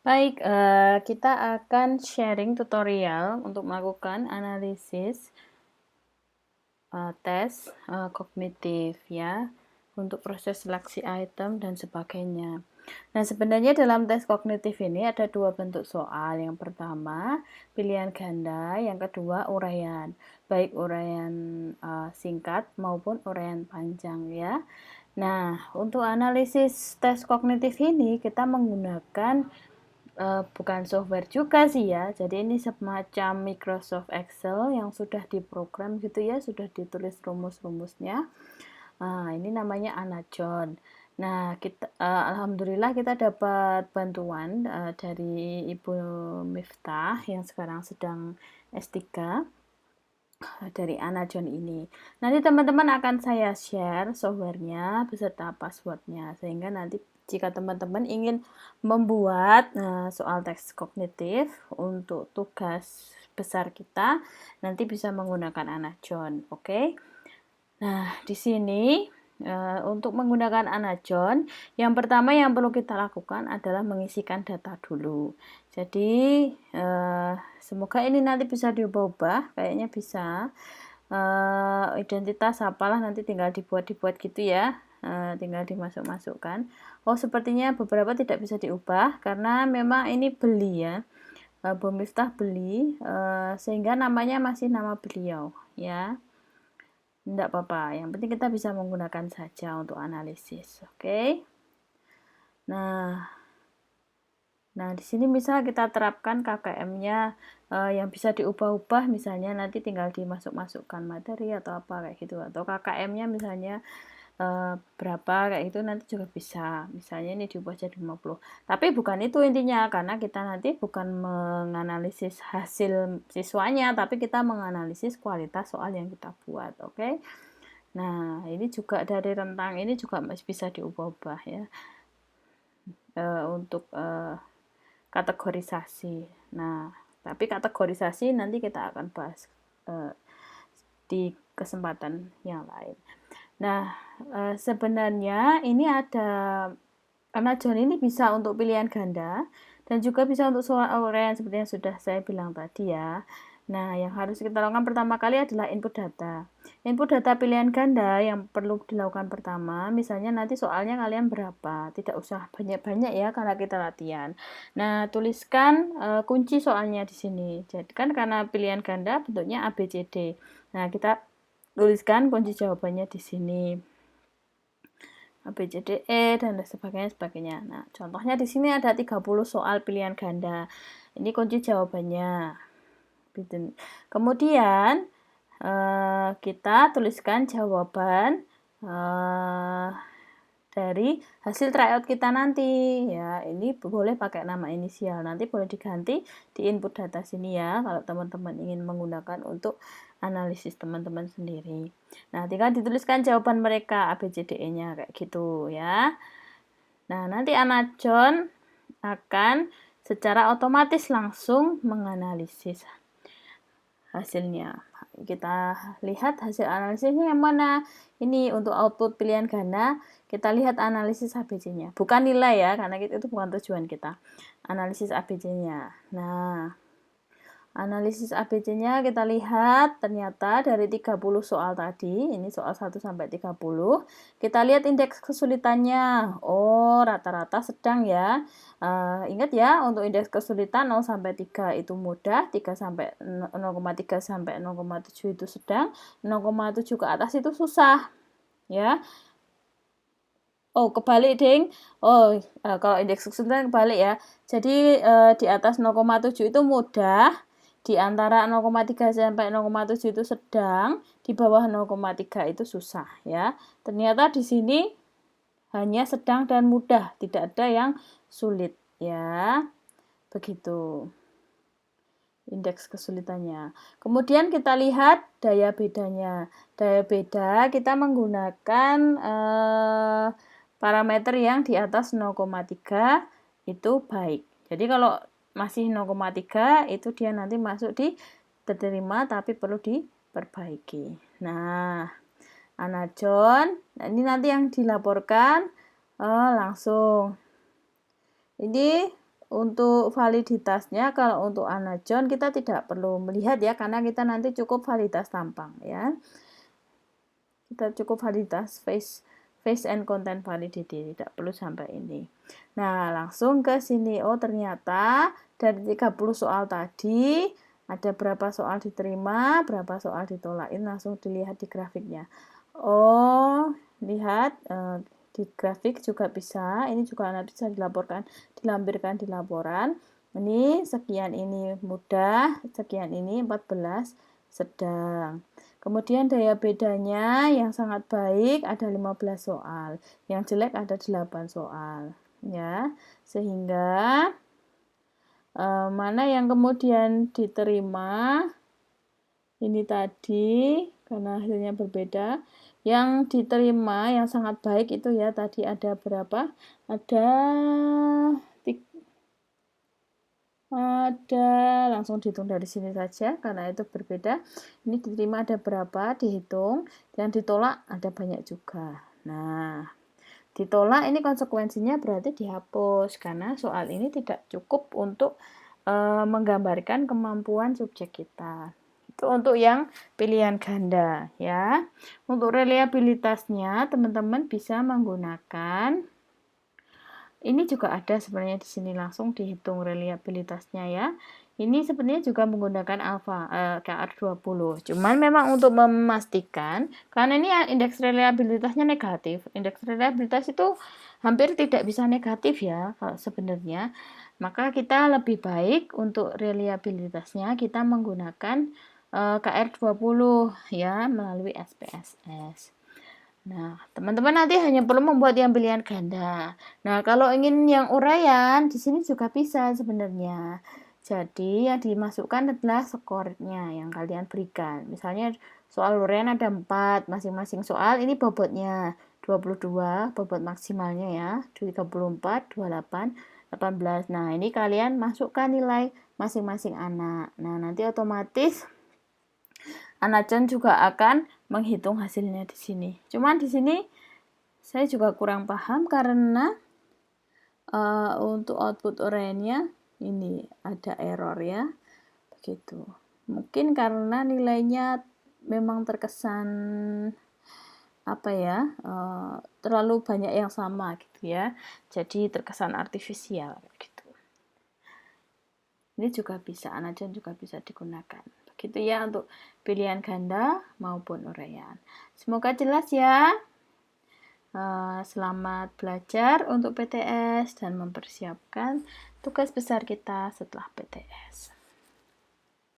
Baik, kita akan sharing tutorial untuk melakukan analisis tes kognitif ya, untuk proses seleksi item dan sebagainya. Nah, sebenarnya dalam tes kognitif ini ada dua bentuk soal. Yang pertama, pilihan ganda, yang kedua uraian. Baik uraian singkat maupun uraian panjang ya. Nah, untuk analisis tes kognitif ini kita menggunakan bukan software juga sih ya. Jadi ini semacam Microsoft Excel yang sudah diprogram gitu ya, sudah ditulis rumus-rumusnya. Nah, ini namanya Anajon. Nah, alhamdulillah kita dapat bantuan dari Ibu Miftah yang sekarang sedang S3 dari Anajon ini. Nanti teman-teman akan saya share softwarenya beserta passwordnya, sehingga nanti jika teman-teman ingin membuat soal teks kognitif untuk tugas besar kita, nanti bisa menggunakan Anajon, oke? Nah, di sini untuk menggunakan Anajon, yang pertama yang perlu kita lakukan adalah mengisikan data dulu. Jadi, semoga ini nanti bisa diubah-ubah, kayaknya bisa. Identitas apalah nanti tinggal dibuat gitu ya, tinggal dimasuk-masukkan. Oh, sepertinya beberapa tidak bisa diubah karena memang ini beli ya. Bu Miftah beli, sehingga namanya masih nama beliau ya. Tidak apa-apa, yang penting kita bisa menggunakan saja untuk analisis, oke? Nah, di sini misal kita terapkan KKM-nya yang bisa diubah-ubah, misalnya nanti tinggal dimasuk-masukkan materi atau apa kayak gitu, atau KKM-nya misalnya berapa kayak itu nanti juga bisa. Misalnya ini diubah jadi 50. Tapi bukan itu intinya, karena kita nanti bukan menganalisis hasil siswanya, tapi kita menganalisis kualitas soal yang kita buat, oke? Nah, ini juga dari rentang ini juga masih bisa diubah-ubah ya, untuk kategorisasi. Nah, tapi kategorisasi nanti kita akan bahas di kesempatan yang lain. Nah, sebenarnya ini ada Anajon ini bisa untuk pilihan ganda dan juga bisa untuk soal uraian seperti yang sudah saya bilang tadi ya. Nah, yang harus kita lakukan pertama kali adalah input data. Input data pilihan ganda yang perlu dilakukan pertama, misalnya nanti soalnya kalian berapa, tidak usah banyak-banyak ya karena kita latihan. Nah, tuliskan kunci soalnya di sini. Jadi kan karena pilihan ganda bentuknya A, B, C, D. Nah, kita tuliskan kunci jawabannya di sini. A, B, C, D, E, dan sebagainya. Nah, contohnya di sini ada 30 soal pilihan ganda. Ini kunci jawabannya. Kemudian, kita tuliskan jawaban dari hasil tryout kita nanti. Ya, ini boleh pakai nama inisial. Nanti boleh diganti di input data sini ya, kalau teman-teman ingin menggunakan untuk analisis teman-teman sendiri. Nah, tinggal dituliskan jawaban mereka ABCDE-nya kayak gitu ya. Nah, nanti Anajon akan secara otomatis langsung menganalisis hasilnya. Kita lihat hasil analisisnya yang mana. Ini untuk output pilihan ganda, kita lihat analisis ABC-nya. Bukan nilai ya, karena itu bukan tujuan kita. Analisis ABC-nya. Nah, analisis ABC-nya kita lihat ternyata dari 30 soal tadi, ini soal 1 sampai 30, kita lihat indeks kesulitannya. Oh, rata-rata sedang ya. Ingat ya, untuk indeks kesulitan 0 sampai 3 itu mudah, 3 sampai 0,3 sampai 0,7 itu sedang, 0,7 ke atas itu susah. Ya. Oh, kebalik, Ding. Oh, kalau indeks kesulitan kebalik ya. Jadi di atas 0,7 itu mudah, di antara 0,3 sampai 0,7 itu sedang, di bawah 0,3 itu susah ya. Ternyata di sini hanya sedang dan mudah, tidak ada yang sulit ya. Begitu indeks kesulitannya. Kemudian kita lihat daya bedanya. Daya beda kita menggunakan parameter yang di atas 0,3 itu baik. Jadi kalau masih 0,3 itu dia nanti masuk di diterima tapi perlu diperbaiki. Nah, Anajon, ini nanti yang dilaporkan langsung. Ini untuk validitasnya, kalau untuk anajon kita tidak perlu melihat ya, karena kita nanti cukup validitas tampang ya. Kita cukup validitas face and content validity, tidak perlu sampai ini. Nah, langsung ke sini. Oh, ternyata dari 30 soal tadi ada berapa soal diterima, berapa soal ditolak. Ini langsung dilihat di grafiknya. Oh, lihat di grafik juga bisa. Ini juga nanti bisa dilampirkan di laporan. Ini sekian, ini mudah, sekian ini 14 sedang. Kemudian daya bedanya yang sangat baik ada 15 soal, yang jelek ada 8 soal ya. Sehingga mana yang kemudian diterima ini tadi karena hasilnya berbeda. Yang diterima yang sangat baik itu ya tadi ada berapa? Ada langsung dihitung dari sini saja karena itu berbeda. Ini diterima ada berapa dihitung, yang ditolak ada banyak juga. Nah, ditolak ini konsekuensinya berarti dihapus karena soal ini tidak cukup untuk menggambarkan kemampuan subjek kita. Itu untuk yang pilihan ganda ya. Untuk reliabilitasnya teman-teman bisa menggunakan ini juga ada sebenarnya di sini langsung dihitung reliabilitasnya ya. Ini sebenarnya juga menggunakan alfa KR20. Cuman memang untuk memastikan karena ini indeks reliabilitasnya negatif. Indeks reliabilitas itu hampir tidak bisa negatif ya sebenarnya. Maka kita lebih baik untuk reliabilitasnya kita menggunakan KR20 ya melalui SPSS. Nah, teman-teman nanti hanya perlu membuat yang pilihan ganda. Nah, kalau ingin yang uraian, di sini juga bisa sebenarnya. Jadi, yang dimasukkan adalah skornya yang kalian berikan. Misalnya, soal uraian ada 4, masing-masing soal ini bobotnya 22, bobot maksimalnya ya, 34, 28, 18. Nah, ini kalian masukkan nilai masing-masing anak. Nah, nanti otomatis Anajon juga akan menghitung hasilnya di sini. Cuman di sini saya juga kurang paham karena untuk output uraiannya ini ada error ya. Begitu. Mungkin karena nilainya memang terkesan apa ya? Terlalu banyak yang sama gitu ya. Jadi terkesan artifisial gitu. Ini juga bisa, anajon juga bisa digunakan. Begitu ya untuk pilihan ganda maupun uraian. Semoga jelas ya. Selamat belajar untuk PTS dan mempersiapkan tugas besar kita setelah PTS.